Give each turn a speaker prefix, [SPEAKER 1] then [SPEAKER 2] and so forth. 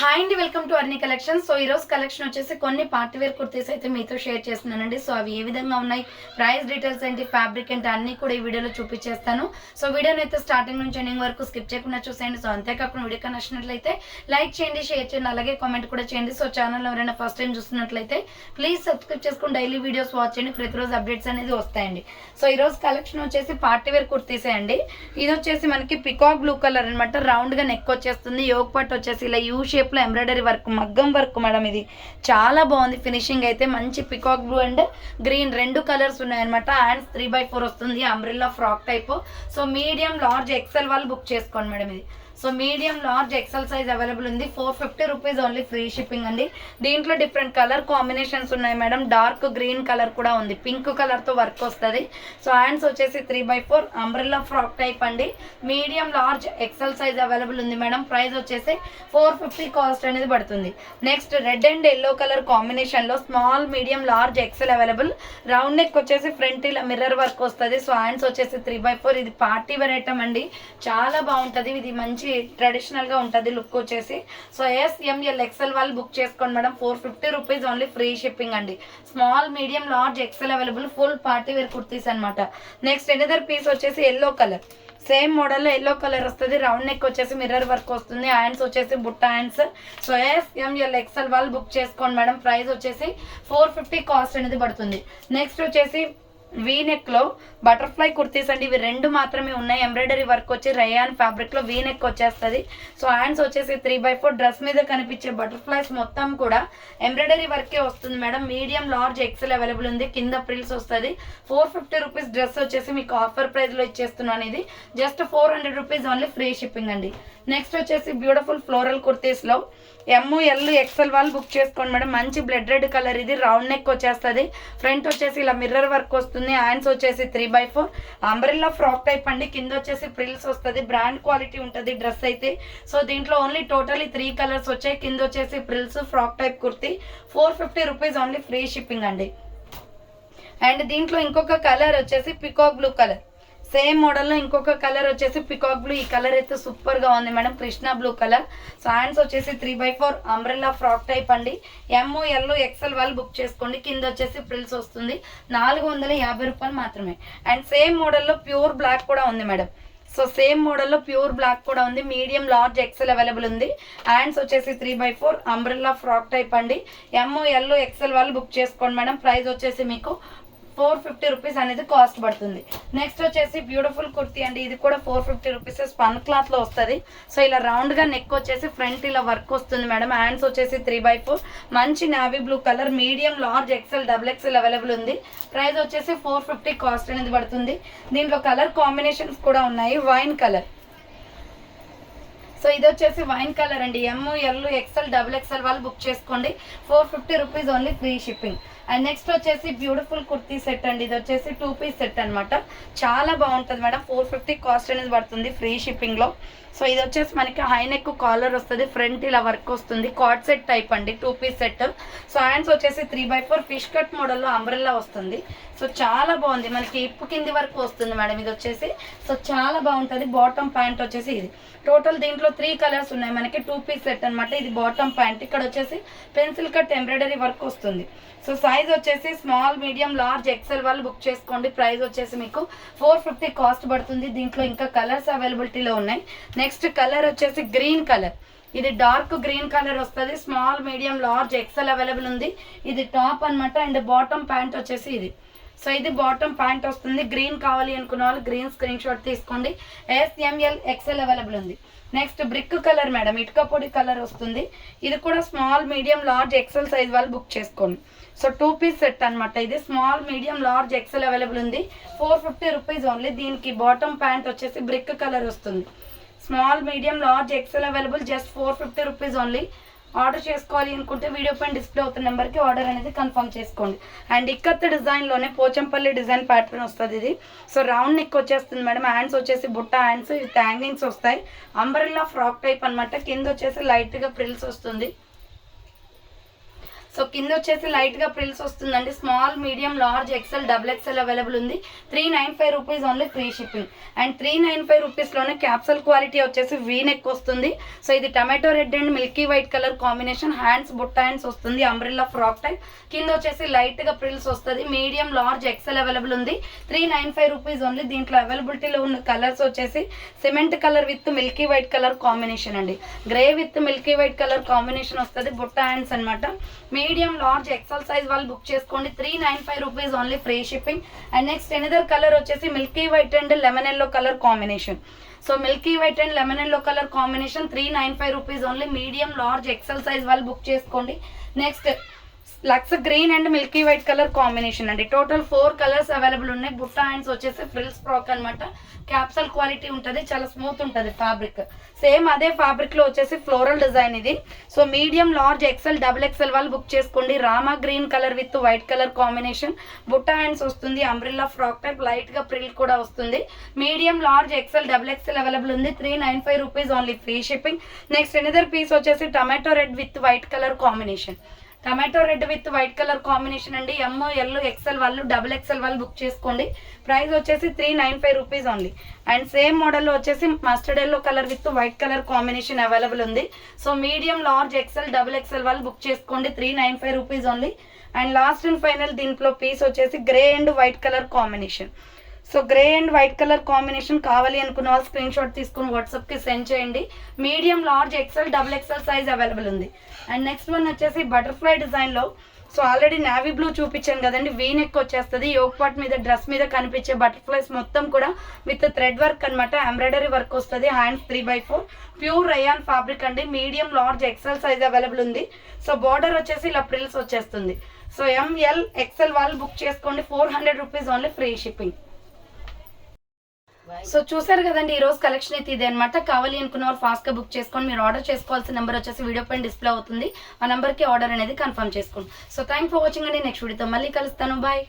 [SPEAKER 1] Hi అండి, welcome to అర్ని collection. So ఈరోజు collection వచ్చేసి కొన్ని పార్టీ వేర్ కుర్తీస్ అయితే మీతో షేర్ చేస్తున్నానండి. సో అవి ఏ విధంగా ఉన్నాయి, ప్రైస్ డీటెయిల్స్ ఏంటి, ఫ్యాబ్రిక్ ఏంటి అన్నీ కూడా ఈ వీడియోలో చూపించేస్తాను. సో వీడియోని అయితే స్టార్టింగ్ నుంచి ఎండింగ్ వరకు స్కిప్ చేయకుండా చూసేయండి. సో అంతేకాకుండా వీడియో నచ్చినట్లయితే లైక్ చేయండి, షేర్ చేయండి, అలాగే కామెంట్ కూడా చేయండి. సో ఛానల్ ఎవరైనా ఫస్ట్ టైం చూస్తున్నట్లయితే ప్లీజ్ సబ్స్క్రైబ్ చేసుకుని డైలీ వీడియోస్ వాచ్ చేయండి. ప్రతిరోజు అప్డేట్స్ అనేది వస్తాయండి. సో ఈరోజు కలెక్షన్ వచ్చేసి పార్టీ వేర్ కుర్తీసే అండి. ఇది వచ్చేసి మనకి పికాక్ బ్లూ కలర్ అనమాట. రౌండ్గా నెక్ వచ్చేస్తుంది. యోగ్ పట్టు వచ్చేసి ఇలా యూ షేప్లో ఎంబ్రాయిడరీ వర్క్, మగ్గం వర్క్ మేడం. ఇది చాలా బాగుంది. ఫినిషింగ్ అయితే మంచి పికాక్ బ్లూ అండ్ గ్రీన్ రెండు కలర్స్ ఉన్నాయన్నమాట. హ్యాండ్స్ 3/4 వస్తుంది, umbrella frock type. So medium large XL వాళ్ళు బుక్ చేసుకోండి మేడం. ఇది so medium large XL size available ఉంది. 450 రూపీస్ ఓన్లీ, ఫ్రీ షిప్పింగ్ అండి. దీంట్లో డిఫరెంట్ కలర్ కాంబినేషన్స్ ఉన్నాయి మేడం. డార్క్ గ్రీన్ కలర్ కూడా ఉంది, పింక్ కలర్తో వర్క్ వస్తుంది. సో హ్యాండ్స్ వచ్చేసి 3/4 అంబ్రెల్లా ఫ్రాక్ టైప్ అండి. Medium large XL size available ఉంది మేడం. ప్రైస్ వచ్చేసి 450 కాస్ట్ అనేది పడుతుంది. Next red and yellow colour కాంబినేషన్లో small medium large XL available. Round neck వచ్చేసి ఫ్రంట్ ఇలా మిర్రర్ వర్క్ వస్తుంది. సో హ్యాండ్స్ వచ్చేసి 3/4. ఇది పార్టీ వేర్ ఐటమ్ అండి, చాలా బాగుంటుంది. ఇది మంచి ట్రెడిషనల్ గా ఉంటుంది లుక్ వచ్చేసి. సో SML XL వాళ్ళు బుక్ చేసుకోండి madam. 450 rupees only, free shipping అండి. Small medium large XL available. Full party wear kurtis అనమాట. నెక్స్ట్ ఎనదర్ పీస్ వచ్చేసి ఎల్లో కలర్. సేమ్ మోడల్లో ఎల్లో కలర్ వస్తుంది. రౌండ్ నెక్ వచ్చేసి మిర్రర్ వర్క్ వస్తుంది. హ్యాండ్స్ వచ్చేసి బుట్ట హ్యాండ్స్. సో SML XL వాళ్ళు బుక్ చేసుకోండి మేడం. ప్రైస్ వచ్చేసి 450 కాస్ట్ అనేది పడుతుంది. నెక్స్ట్ వచ్చేసి వీ నెక్ లో బటర్ఫ్లై కుర్తీస్ అండి. ఇవి రెండు మాత్రమే ఉన్నాయి. ఎంబ్రాయిడరీ వర్క్ వచ్చి రయాన్ ఫ్యాబ్రిక్ లో వీ నెక్ వచ్చేస్తుంది. సో హ్యాండ్స్ వచ్చేసి 3/4. డ్రెస్ మీద కనిపించే బటర్ఫ్లైస్ మొత్తం కూడా ఎంబ్రాయిడరీ వర్కే వస్తుంది madam. Medium large XL available ఉంది. కింద ప్రిల్స్ వస్తుంది. 450 రూపీస్ డ్రెస్ వచ్చేసి మీకు ఆఫర్ ప్రైస్ లో ఇచ్చేస్తున్నాను. ఇది just 400 rupees only, free shipping అండి. నెక్స్ట్ వచ్చేసి బ్యూటిఫుల్ ఫ్లోరల్ కుర్తీస్ లో ML XL వాళ్ళు బుక్ చేసుకోండి మేడం. మంచి బ్లడ్ రెడ్ కలర్. ఇది రౌండ్ నెక్ వచ్చేస్తుంది. ఫ్రంట్ వచ్చేసి ఇలా మిర్రర్ వర్క్ వస్తుంది. హ్యాండ్స్ వచ్చేసి 3/4 అంబ్రెల్లా ఫ్రాక్ టైప్ అండి. కింద వచ్చేసి ప్రిల్స్ వస్తుంది. బ్రాండ్ క్వాలిటీ ఉంటుంది డ్రెస్ అయితే. సో దీంట్లో ఓన్లీ టోటలీ 3 కలర్స్ వచ్చాయి. కింద వచ్చేసి frills frock type kurti. 450 rupees only, free shipping అండి. అండ్ దీంట్లో ఇంకొక కలర్ వచ్చేసి పికాక్ బ్లూ కలర్. సేమ్ మోడల్లో ఇంకొక కలర్ వచ్చేసి పికాక్ బ్లూ. ఈ కలర్ అయితే సూపర్ గా ఉంది madam, Krishna blue colour. So hands వచ్చేసి 3/4 అంబ్రెల్లా ఫ్రాక్ టైప్ అండి. ML XL వాళ్ళు బుక్ చేసుకోండి. కింద వచ్చేసి ప్రిల్స్ వస్తుంది. 450 రూపాయలు మాత్రమే. అండ్ సేమ్ మోడల్లో ప్యూర్ బ్లాక్ కూడా ఉంది మేడం. సో సేమ్ మోడల్లో ప్యూర్ బ్లాక్ కూడా ఉంది. మీడియం లార్జ్ ఎక్సెల్ అవైలబుల్ ఉంది. హ్యాండ్స్ వచ్చేసి 3/4 అంబ్రెల్లా ఫ్రాక్ టైప్ అండి. ML XL వాళ్ళు బుక్ చేసుకోండి మేడం. ప్రైస్ వచ్చేసి మీకు 450 రూపీస్ అనేది కాస్ట్ పడుతుంది. నెక్స్ట్ వచ్చేసి బ్యూటిఫుల్ కుర్తీ అండి. ఇది కూడా 450 రూపీస్ స్పన్ క్లాత్ లో వస్తుంది. సో ఇలా రౌండ్ గా నెక్ వచ్చేసి ఫ్రంట్ ఇలా వర్క్ వస్తుంది మేడం. హ్యాండ్స్ వచ్చేసి 3/4 మంచి navy blue colour. Medium large XL XXL available ఉంది. ప్రైస్ వచ్చేసి 450 కాస్ట్ అనేది పడుతుంది. దీంట్లో కలర్ కాంబినేషన్స్ కూడా ఉన్నాయి. Wine colour. సో ఇది వచ్చేసి వైన్ కలర్ అండి. ML XL వాళ్ళు బుక్ చేసుకోండి. 450 rupees only, free shipping. And next వచ్చేసి బ్యూటిఫుల్ కుర్తీ సెట్ అండి. ఇది వచ్చేసి 2 పీస్ సెట్ అనమాట. చాలా బాగుంటుంది మేడం. 450 కాస్ట్ అనేది పడుతుంది, ఫ్రీ షిప్పింగ్ లో. సో ఇది వచ్చేసి మనకి హై నెక్ కాలర్ వస్తుంది. ఫ్రంట్ ఇలా వర్క్ వస్తుంది. కార్డ్ సెట్ టైప్ అండి, 2 పీస్ సెట్. సో హ్యాండ్స్ వచ్చేసి 3/4 ఫిష్ కట్ మోడల్లో అంబ్రెల్లా వస్తుంది. సో చాలా బాగుంది. మనకి ఇప్పు కింది వరకు వస్తుంది మేడం ఇది వచ్చేసి. సో చాలా బాగుంటుంది. బాటమ్ ప్యాంట్ వచ్చేసి ఇది టోటల్ దీంట్లో 3 కలర్స్ ఉన్నాయి మనకి. 2 పీస్ సెట్ అనమాట. ఇది బాటమ్ ప్యాంట్. ఇక్కడ వచ్చేసి పెన్సిల్ కట్ ఎంబ్రాయిడరీ వర్క్ వస్తుంది. సో సైజ్ వచ్చేసి స్మాల్ మీడియం లార్జ్ ఎక్సెల్ వాళ్ళు బుక్ చేసుకోండి. ప్రైస్ వచ్చేసి మీకు 450 కాస్ట్ పడుతుంది. దీంట్లో ఇంకా కలర్స్ అవైలబిలిటీలో ఉన్నాయి. నెక్స్ట్ కలర్ వచ్చేసి గ్రీన్ కలర్. ఇది డార్క్ గ్రీన్ కలర్ వస్తుంది. Small medium large XL available ఉంది. ఇది టాప్ అనమాట. అండ్ బాటమ్ ప్యాంట్ వచ్చేసి ఇది. సో ఇది బాటమ్ ప్యాంట్ వస్తుంది. గ్రీన్ కావాలి అనుకున్న వాళ్ళు గ్రీన్ స్క్రీన్ షాట్ తీసుకోండి. SML XL అవైలబుల్ ఉంది. నెక్స్ట్ బ్రిక్ కలర్ మేడం, ఇటుక పొడి కలర్ వస్తుంది. ఇది కూడా small medium large XL size వాళ్ళు బుక్ చేసుకోండి. సో 2 పీస్ సెట్ అనమాట. ఇది small medium large XL available ఉంది. 450 రూపీస్ ఓన్లీ. దీనికి బాటమ్ ప్యాంట్ వచ్చేసి బ్రిక్ కలర్ వస్తుంది. Small medium large XL available, just 450 rupees only. Order చేసుకోవాలి అనుకుంటే వీడియో పైన డిస్ప్లే అవుతున్న నెంబర్కి ఆర్డర్ అనేది కన్ఫర్మ్ చేసుకోండి. అండ్ ఇక్కత్ డిజైన్లోనే పోచంపల్లి డిజైన్ ప్యాటర్న్ వస్తుంది ఇది. సో రౌండ్ నెక్ వచ్చేస్తుంది మేడం. హ్యాండ్స్ వచ్చేసి బుట్ట హ్యాండ్స్, ఇది హ్యాంగింగ్స్ వస్తాయి. అంబ్రెల్లా ఫ్రాక్ టైప్ అనమాట. కింద వచ్చేసి లైట్గా ప్రిల్స్ వస్తుంది. సో కింద వచ్చేసి లైట్ గా ప్రిల్స్ వస్తుందండి. Small, medium, large, XL, double XL available ఉంది. 395 rupees only, free shipping. And 395 rupees లోనే క్యాప్సల్ క్వాలిటీ వచ్చేసి వీ నెక్ వస్తుంది. సో ఇది tomato red and milky white colour combination. Hands బుట్ట హ్యాండ్స్ వస్తుంది, అంబ్రెల్లా ఫ్రాక్ టైప్. కింద వచ్చేసి లైట్ గా ప్రిల్స్ వస్తుంది. మీడియం, లార్జ్, ఎక్సెల్ అవైలబుల్ ఉంది. 395 రూపీస్ ఓన్లీ. దీంట్లో అవైలబిలిటీలో ఉన్న కలర్స్ వచ్చేసి cement colour with milky white colour combination అండి. Grey with milky white colour combination వస్తుంది. బుట్ట హ్యాండ్స్ అనమాట. మీడియం, లార్జ్, ఎక్సెల్ సైజ్ వాళ్ళు బుక్ చేసుకోండి. 395 rupees only, free shipping. And next another colour వచ్చేసి milky white and lemon yellow colour combination. So milky white and lemon yellow colour combination 395 rupees only. Medium, large, XL size వాళ్ళు book చేసుకోండి. Next lux green and milky white colour combination అండి. Total 4 colours available ఉన్నాయి. బుట్ట hands వచ్చేసి frills frock అనమాట. Capsule quality ఉంటుంది, చాలా smooth ఉంటుంది ఫ్యాబ్రిక్. సేమ్ అదే ఫ్యాబ్రిక్ లో వచ్చేసి ఫ్లోరల్ డిజైన్ ఇది. So medium, large, XL, double XL వాళ్ళు బుక్ చేసుకోండి. Rama green colour with white colour combination. బుట్ట హ్యాండ్స్ వస్తుంది, అంబ్రెల్లా ఫ్రాక్ టైప్, లైట్ గా ప్రిల్ కూడా వస్తుంది. Medium, large, XL, double XL available ఉంది. 395 rupees only, free shipping. Next another piece వచ్చేసి tomato red with white colour combination. Tomato red with white colour combination అండి. M, L, XL వాళ్ళు, double XL వాళ్ళు book చేసుకోండి. Price వచ్చేసి 395 rupees only. And same మోడల్లో వచ్చేసి mustard yellow colour with white colour combination available ఉంది. So medium, large, XL, double XL వాళ్ళు book చేసుకోండి. 395 rupees only. And last and final దీంట్లో పీస్ వచ్చేసి grey and white colour combination. So grey and white colour combination కావాలి అనుకున్న వాళ్ళు screenshot తీసుకుని వాట్సాప్కి సెండ్ చేయండి. Medium, large, XL, double XL size available ఉంది. అండ్ నెక్స్ట్ వన్ వచ్చేసి బటర్ఫ్లై డిజైన్లో. సో ఆల్రెడీ నావీ బ్లూ చూపించాను కదండి, వీ నెక్ వచ్చేస్తుంది. యోగ్ పార్ట్ మీద, డ్రెస్ మీద కనిపించే బటర్ఫ్లైస్ మొత్తం కూడా విత్ థ్రెడ్ వర్క్ అనమాట. ఎంబ్రాయిడరీ వర్క్ వస్తుంది. హ్యాండ్స్ 3/4 ప్యూర్ రయాన్ ఫ్యాబ్రిక్ అండి. Medium, large, XL size available ఉంది. సో బార్డర్ వచ్చేసి ఇలా ప్రిల్స్ వచ్చేస్తుంది. సో ఎంఎల్, ఎక్సెల్ వాళ్ళు బుక్ చేసుకోండి. 400 rupees only, free shipping. So చూసారు కదండి, ఈ రోజు కలెక్షన్ అయితే ఇదే అనమాట. కావాలి అనుకున్న వాళ్ళు ఫాస్ట్ గా బుక్ చేసుకోండి. మీరు ఆర్డర్ చేసుకోవాల్సిన నెంబర్ వచ్చేసి వీడియో పైన డిస్ప్లే అవుతుంది. ఆ నెంబర్ కి ఆర్డర్ అనేది కన్ఫర్మ్ చేసుకోండి. సో థ్యాంక్ ఫర్ వాచింగ్ అండి. నెక్స్ట్ వీడియోతో మళ్ళీ కలుస్తాను. బాయ్.